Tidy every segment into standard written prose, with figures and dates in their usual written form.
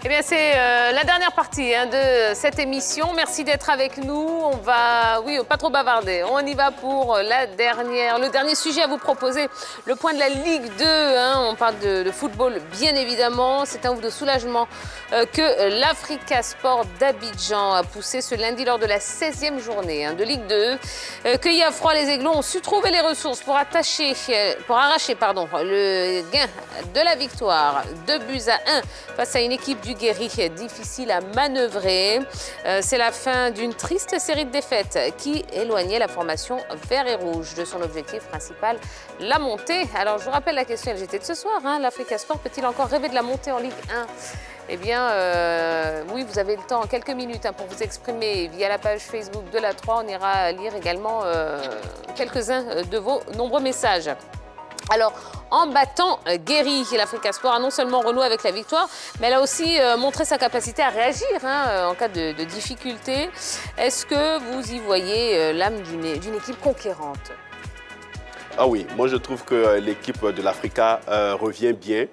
Eh bien, c'est la dernière partie de cette émission. Merci d'être avec nous. On va, oui, pas trop bavarder. On y va pour le dernier sujet à vous proposer. Le point de la Ligue 2. On parle de football, bien évidemment. C'est un ouf de soulagement que l'Africa Sport d'Abidjan a poussé ce lundi lors de la 16e journée de Ligue 2. Cueillis à froid, les Aiglons ont su trouver les ressources pour arracher le gain de la victoire. 2-1 face à une équipe du Guéry difficile à manœuvrer. C'est la fin d'une triste série de défaites qui éloignait la formation vert et rouge de son objectif principal, la montée. Alors, je vous rappelle la question LGT de ce soir. L'Africa Sport peut-il encore rêver de la montée en Ligue 1 ? Eh bien, oui, vous avez le temps, quelques minutes, pour vous exprimer via la page Facebook de la 3. On ira lire également quelques-uns de vos nombreux messages. Alors, en battant Guéry, l'Africa Sport a non seulement renoué avec la victoire, mais elle a aussi montré sa capacité à réagir en cas de difficulté. Est-ce que vous y voyez l'âme d'une équipe conquérante ? Ah oui, moi je trouve que l'équipe de l'Africa revient bien.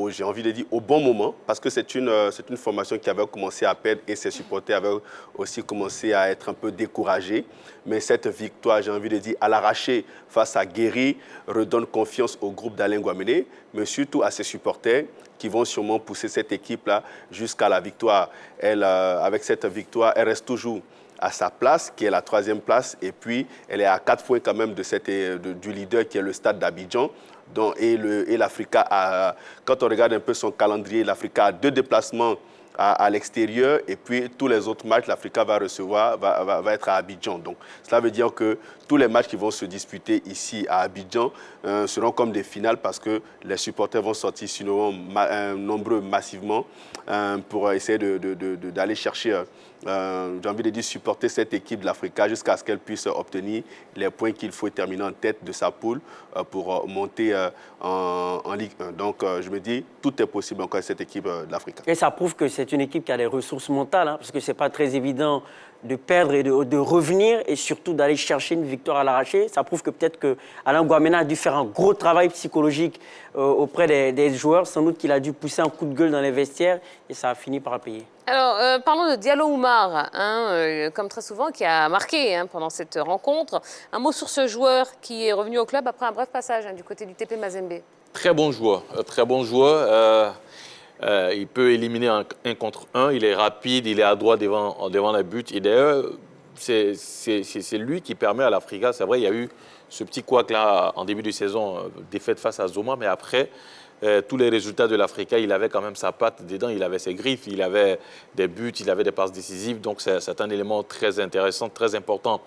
J'ai envie de dire au bon moment, parce que c'est une formation qui avait commencé à perdre et ses supporters avaient aussi commencé à être un peu découragés. Mais cette victoire, j'ai envie de dire, à l'arraché face à Guéry, redonne confiance au groupe d'Alain Guaméné, mais surtout à ses supporters qui vont sûrement pousser cette équipe-là jusqu'à la victoire. Avec cette victoire, elle reste toujours à sa place, qui est la 3e place, et puis elle est à 4 points quand même du leader qui est le Stade d'Abidjan. Et l'Africa, quand on regarde un peu son calendrier, l'Africa a 2 déplacements à l'extérieur, et puis tous les autres matchs, l'Africa va être à Abidjan. Donc cela veut dire que tous les matchs qui vont se disputer ici à Abidjan seront comme des finales, parce que les supporters vont sortir sinon nombreux massivement pour essayer d'aller chercher, j'ai envie de dire, supporter cette équipe de l'Africa jusqu'à ce qu'elle puisse obtenir les points qu'il faut terminer en tête de sa poule pour monter en Ligue 1. Donc je me dis, tout est possible encore avec cette équipe de l'Africa. Et ça prouve que c'est une équipe qui a des ressources mentales, parce que ce n'est pas très évident de perdre et de revenir, et surtout d'aller chercher une victoire à l'arraché. Ça prouve que peut-être qu'Alain Guaméné a dû faire un gros travail psychologique auprès des joueurs. Sans doute qu'il a dû pousser un coup de gueule dans les vestiaires, et ça a fini par payer. Alors, parlons de Diallo Oumar, comme très souvent, qui a marqué pendant cette rencontre. Un mot sur ce joueur qui est revenu au club après un bref passage du côté du TP Mazembe. Très bon joueur, très bon joueur. Il peut éliminer un contre un, il est rapide, il est adroit devant la but. Et d'ailleurs, c'est lui qui permet à l'Africa, c'est vrai, il y a eu ce petit couac là en début de saison, défaite face à Zoma, mais après, tous les résultats de l'Africa, il avait quand même sa patte dedans, il avait ses griffes, il avait des buts, il avait des passes décisives. Donc c'est un élément très intéressant, très important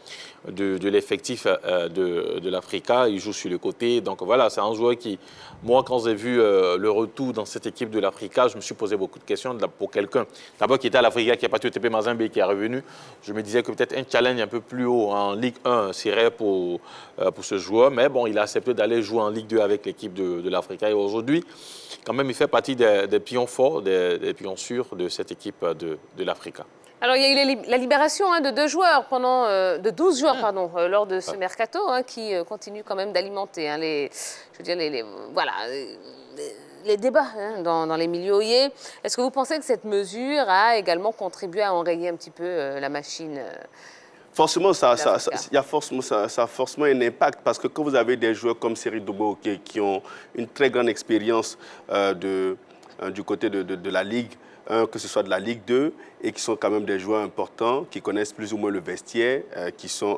de l'effectif de l'Africa. Il joue sur le côté. Donc voilà, c'est un joueur qui, moi, quand j'ai vu le retour dans cette équipe de l'Africa, je me suis posé beaucoup de questions pour quelqu'un. D'abord qui était à l'Africa, qui est parti au TP Mazembe et qui est revenu. Je me disais que peut-être un challenge un peu plus haut en Ligue 1 serait pour ce joueur. Mais bon, il a accepté d'aller jouer en Ligue 2 avec l'équipe de l'Africa. Et aujourd'hui, quand même, il fait partie des pions forts, des pions sûrs de cette équipe de l'Africa. Alors, il y a eu la libération de 12 joueurs lors de ce mercato, qui continue quand même d'alimenter les débats dans les milieux hauillers. Est-ce que vous pensez que cette mesure a également contribué à enrayer un petit peu la machine Forcément, ça a forcément un impact, parce que quand vous avez des joueurs comme Seri Dobo qui ont une très grande expérience du côté de la Ligue, que ce soit de la Ligue 2, et qui sont quand même des joueurs importants, qui connaissent plus ou moins le vestiaire, qui sont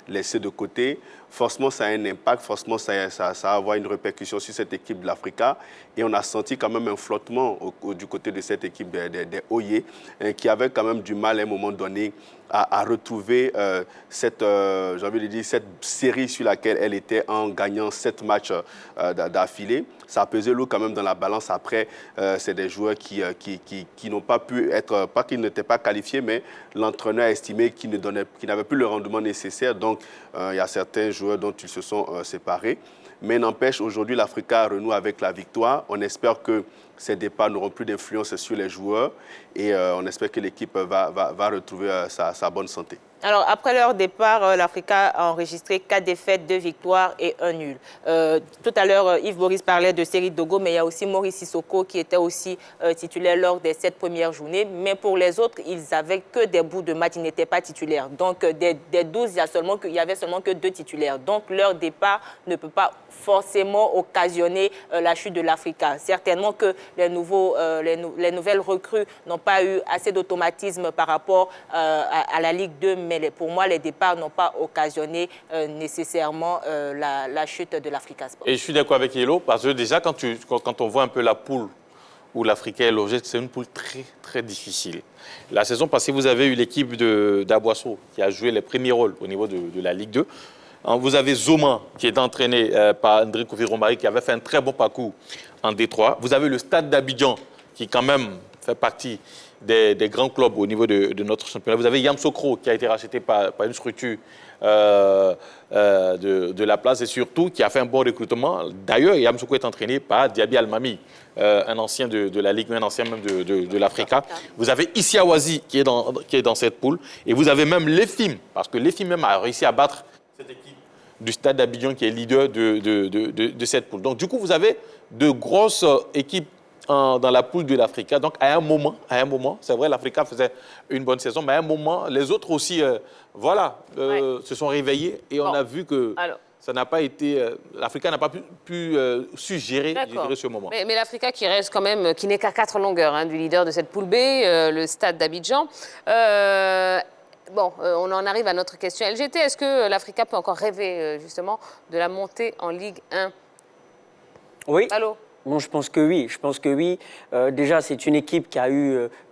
laissés de côté, forcément ça a un impact, forcément ça va avoir une répercussion sur cette équipe de l'Africa. Et on a senti quand même un flottement du côté de cette équipe des Oyer, qui avait quand même du mal à un moment donné à retrouver cette série sur laquelle elle était en gagnant 7 matchs d'affilée. Ça a pesé lourd quand même dans la balance. Après, c'est des joueurs qui n'ont pas pu être, pas qu'ils n'étaient pas qualifiés, mais l'entraîneur a estimé qu'ils n'avaient plus le rendement nécessaire. Donc, il y a certains joueurs dont ils se sont séparés. Mais n'empêche, aujourd'hui, l'Africa renoue avec la victoire. On espère que ces départs n'auront plus d'influence sur les joueurs et on espère que l'équipe va retrouver sa bonne santé. Alors, après leur départ, l'Africa a enregistré 4 défaites, 2 victoires et 1 nul. Tout à l'heure, Yves Boris parlait de Seri Dogo, mais il y a aussi Maurice Sissoko qui était aussi titulaire lors des 7 premières journées. Mais pour les autres, ils n'avaient que des bouts de match, ils n'étaient pas titulaires. Donc, des 12, il y avait seulement que 2 titulaires. Donc, leur départ ne peut pas forcément occasionner la chute de l'Africa. Certainement que les nouvelles recrues n'ont pas eu assez d'automatisme par rapport à la Ligue 2, mais pour moi, les départs n'ont pas occasionné nécessairement la chute de l'Africa Sport. Et je suis d'accord avec Yelo, parce que déjà, quand on voit un peu la poule où l'Africa est logée, c'est une poule très, très difficile. La saison passée, vous avez eu l'équipe d'Aboisseau qui a joué les premiers rôles au niveau de la Ligue 2. Vous avez Zoma, qui est entraîné par André Kofi-Romari, qui avait fait un très bon parcours en Détroit. Vous avez le Stade d'Abidjan, qui quand même fait partie des grands clubs au niveau de notre championnat. Vous avez Yamoussoukro, qui a été racheté par une structure de la place et surtout qui a fait un bon recrutement. D'ailleurs, Yamoussoukro est entraîné par Diaby Almami, un ancien de la Ligue, un ancien même de l'Africa. Vous avez Issiawazi qui est dans cette poule. Et vous avez même l'EFIM, parce que l'EFIM même a réussi à battre cette équipe du Stade d'Abidjan qui est leader de cette poule. Donc, du coup, vous avez de grosses équipes dans la poule de l'Africa. Donc, à un moment, c'est vrai, l'Africa faisait une bonne saison, mais à un moment, les autres aussi, se sont réveillés et on a vu que ça n'a pas été... l'Africa n'a pas pu suggérer ce moment. Mais l'Africa qui reste quand même, qui n'est qu'à 4 longueurs du leader de cette poule B, le Stade d'Abidjan. On en arrive à notre question LGT. Est-ce que l'Africa peut encore rêver justement de la montée en Ligue 1? Oui. Allô? Bon, je pense que oui. Déjà, c'est une équipe qui a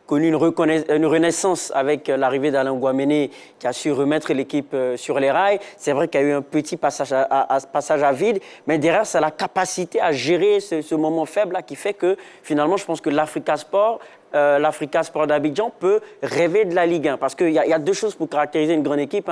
connu une renaissance avec l'arrivée d'Alain Guaméné, qui a su remettre l'équipe sur les rails. C'est vrai qu'il y a eu un petit passage à vide, mais derrière, c'est la capacité à gérer ce moment faible là qui fait que finalement, je pense que l'Africa Sport d'Abidjan peut rêver de la Ligue 1. Parce qu'il y a 2 choses pour caractériser une grande équipe.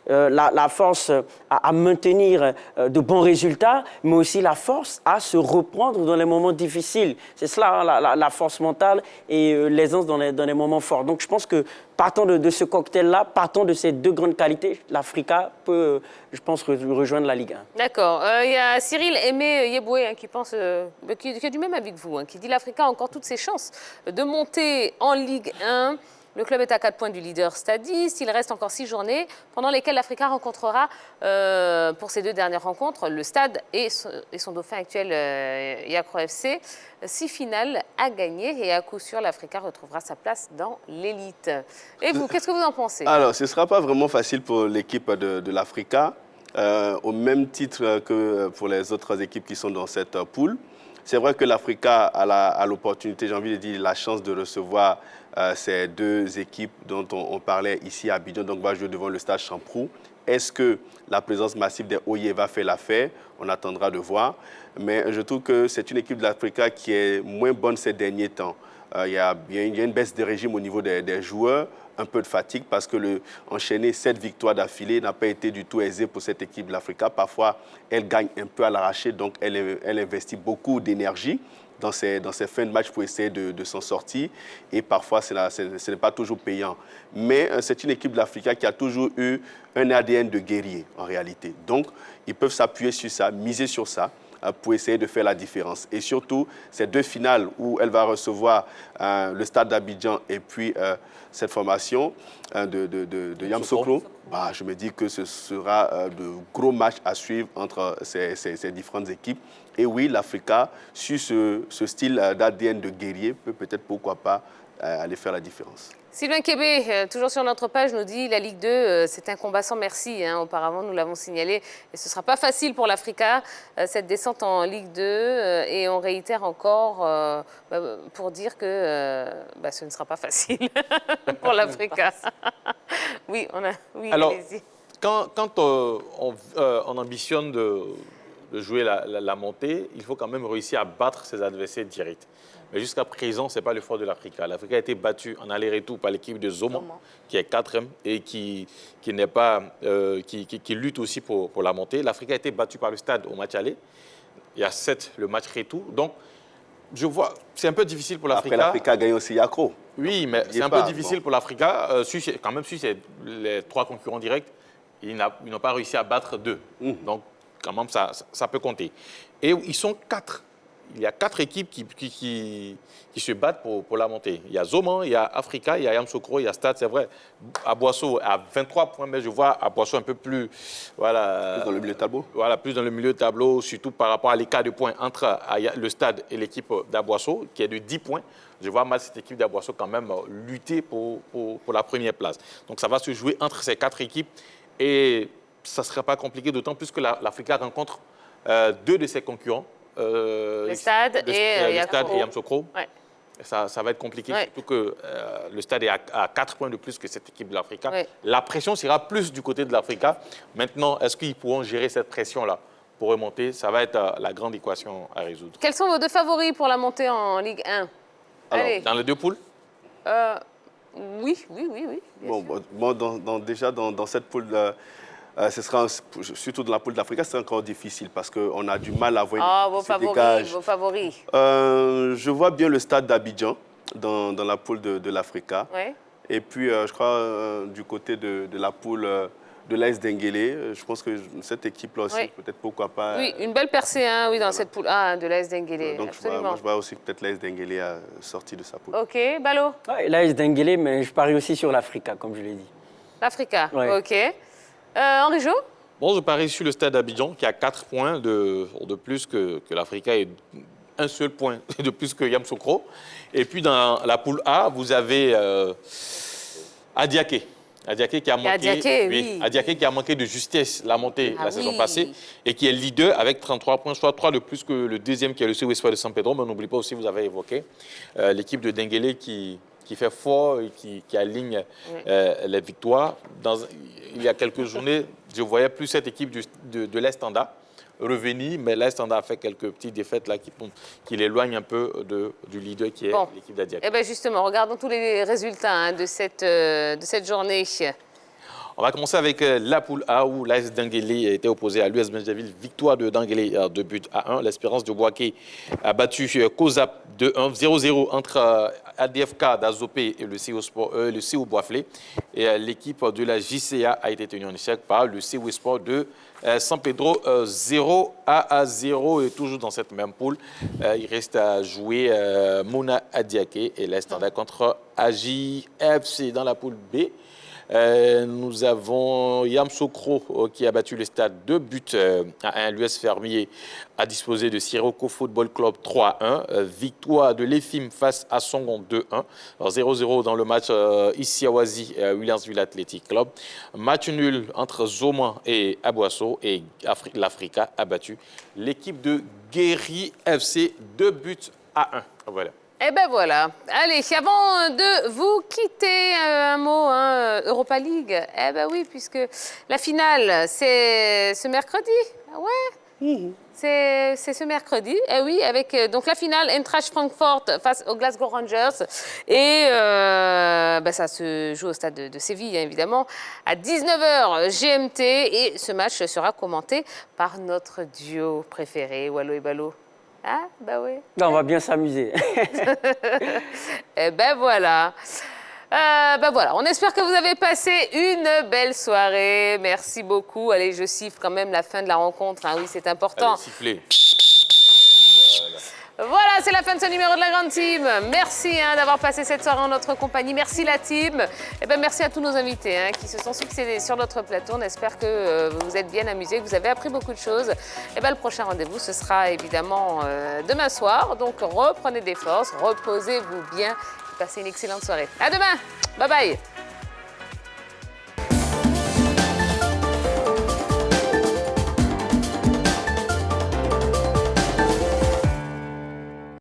La force à maintenir de bons résultats, mais aussi la force à se reprendre dans les moments difficiles. C'est cela, la force mentale et l'aisance dans les moments forts. Donc je pense que partant de ce cocktail-là, partant de ces 2 grandes qualités, l'Africa peut, je pense, rejoindre la Ligue 1. D'accord. Il y a Cyril Aimé Yeboué qui pense, qui est du même avis que vous, qui dit l'Africa a encore toutes ses chances de monter en Ligue 1. Le club est à 4 points du leader stadiste. Il reste encore 6 journées pendant lesquelles l'Africa rencontrera, pour ces 2 dernières rencontres, le Stade et son dauphin actuel, Yacro FC. 6 finales à gagner et à coup sûr, l'Africa retrouvera sa place dans l'élite. Et vous, qu'est-ce que vous en pensez? Alors, ce ne sera pas vraiment facile pour l'équipe de l'Africa, au même titre que pour les autres équipes qui sont dans cette poule. C'est vrai que l'Africa a l'opportunité, j'ai envie de dire, la chance de recevoir ces 2 équipes dont on parlait ici à Abidjan, donc va jouer devant le Stade Champrou. Est-ce que la présence massive des Oye va faire l'affaire? On attendra de voir. Mais je trouve que c'est une équipe de l'Africa qui est moins bonne ces derniers temps. Il y a une baisse de régime au niveau des joueurs, un peu de fatigue parce que enchaîner 7 victoires d'affilée n'a pas été du tout aisé pour cette équipe de l'Africa. Parfois, elle gagne un peu à l'arraché, donc elle investit beaucoup d'énergie dans ses fins de match pour essayer de s'en sortir. Et parfois, ce n'est pas toujours payant. Mais c'est une équipe de l'Africa qui a toujours eu un ADN de guerrier, en réalité. Donc, ils peuvent s'appuyer sur ça, miser sur ça, pour essayer de faire la différence. Et surtout, ces 2 finales où elle va recevoir le Stade d'Abidjan et puis cette formation de Yamoussoukro, je me dis que ce sera de gros matchs à suivre entre ces différentes équipes. Et oui, l'Africa, sur ce style d'ADN de guerrier, peut peut-être, pourquoi pas, aller faire la différence. Sylvain Kébé, toujours sur notre page, nous dit la Ligue 2, c'est un combat sans merci. Auparavant, nous l'avons signalé. Et ce ne sera pas facile pour l'Africa, cette descente en Ligue 2. Et on réitère encore pour dire que ce ne sera pas facile pour l'Africa. Oui, alors, allez-y. Quand on ambitionne de jouer la montée, il faut quand même réussir à battre ses adversaires directs. Mais jusqu'à présent, ce n'est pas le fort de l'Africa. L'Africa a été battue en aller-retour par l'équipe de Zoma, qui est 4e et qui lutte aussi pour la montée. L'Africa a été battue par le Stade au match aller. Il y a 7 le match retour. Donc, je vois, c'est un peu difficile pour Après, l'Africa. l'Africa a gagné aussi Accro. Oui, mais c'est un peu difficile pour l'Africa. Quand même, si c'est les 3 concurrents directs, ils n'ont pas réussi à battre 2. Donc, quand même, ça peut compter. Et ils sont 4. Il y a 4 équipes qui se battent pour la montée. Il y a Zoman, il y a Africa, il y a Yamoussoukro, il y a Stade, c'est vrai. Aboissou a 23 points, mais je vois Aboissou un peu plus... Voilà, Plus dans le milieu de tableau. Voilà, plus dans le milieu de tableau, surtout par rapport à l'écart de points entre le Stade et l'équipe d'Aboissou, qui est de 10 points. Je vois mal cette équipe d'Aboissou quand même lutter pour la première place. Donc ça va se jouer entre ces 4 équipes et ça ne sera pas compliqué, d'autant plus que l'Africa rencontre 2 de ses concurrents. Le Stade et Yamoussoukro. Ouais. Ça va être compliqué, Ouais. surtout que le Stade est à 4 points de plus que cette équipe de l'Africa. Ouais. La pression sera plus du côté de l'Africa. Maintenant, est-ce qu'ils pourront gérer cette pression-là pour remonter? Ça va être la grande équation à résoudre. Quels sont vos 2 favoris pour la montée en Ligue 1? Alors, Allez. dans les 2 poules, Oui. bien sûr. Déjà dans cette poule, ce sera surtout dans la poule d'Africa, c'est encore difficile parce qu'on a du mal à voir Vos une équipe qui se dégage. favoris. Je vois bien le Stade d'Abidjan dans la poule de l'Africa. Ouais. Et puis, je crois, du côté de la poule de l'AS Denguélé, je pense que cette équipe-là aussi, Oui. peut-être pourquoi pas. Oui, une belle percée dans cette poule A de l'AS Denguélé. Donc, Absolument. je vois aussi peut-être l'AS Denguélé sorti de sa poule. OK, Balo, Ouais, là, il Denguélé, mais je parie aussi sur l'Africa, comme je l'ai dit. l'Africa. Ouais. OK. Henri Jo? bon, je parie sur le Stade d'Abidjan qui a 4 points de plus que l'Africa et un seul point de plus que Yamoussoukro. Et puis dans la poule A, vous avez Adiaké. Adiaké qui a manqué, oui. Adiaké qui a manqué de justesse la montée la saison oui. passée et qui est leader avec 33 points, soit 3 de plus que le deuxième qui est le CEU Espoir de San Pedro. Mais n'oubliez pas aussi, vous avez évoqué l'équipe de Denguélé qui fait fort et qui aligne les victoires. Il y a quelques journées, je ne voyais plus cette équipe de l'Estanda revenir, mais l'Estanda a fait quelques petites défaites là qui l'éloignent un peu du leader qui est l'équipe d'Adiaké. Eh bien justement, regardons tous les résultats de cette journée. On va commencer avec la poule A où l'AS Denguélé a été opposé à l'US Benjaville. Victoire de Denguélé 2 buts à 1. L'Espérance de Bouaké a battu COSAP 2-1. 0-0 entre ADFK d'Azopé et le CO Boisflé. Et l'équipe de la JCA a été tenue en échec par le CO Sport de San Pedro 0-0. Et toujours dans cette même poule, il reste à jouer Mouna Adiaké et l'Estanda contre AJFC dans la poule B. Nous avons Yamoussoukro qui a battu le Stade 2 buts à 1. L'US Fermier a disposé de Sirocco Football Club 3-1. Victoire de l'EFIM face à Songon 2-1. 0-0 dans le match Issiawazi Williamsville Athletic Club. Match nul entre Zoman et Aboissou et l'Africa a battu l'équipe de Guéry FC 2 buts à 1. Voilà. Eh ben voilà. Allez, avant de vous quitter, un mot, Europa League. Eh ben oui, puisque la finale, c'est ce mercredi. Ouais. C'est ce mercredi. Eh oui, avec donc la finale Eintracht Francfort face aux Glasgow Rangers. Et ça se joue au stade de Séville, évidemment, à 19h GMT. Et ce match sera commenté par notre duo préféré, Wallo et Balo. Ah, bah oui. Là, on va bien s'amuser. Eh ben voilà. Voilà, on espère que vous avez passé une belle soirée. Merci beaucoup. Allez, je siffle quand même la fin de la rencontre. Oui, c'est important. Allez, sifflez. Voilà, c'est la fin de ce numéro de la Grande Team. Merci d'avoir passé cette soirée en notre compagnie. Merci la team. Et merci à tous nos invités qui se sont succédés sur notre plateau. On espère que vous vous êtes bien amusés, que vous avez appris beaucoup de choses. Le prochain rendez-vous, ce sera évidemment demain soir. Donc reprenez des forces, reposez-vous bien et passez une excellente soirée. À demain. Bye bye.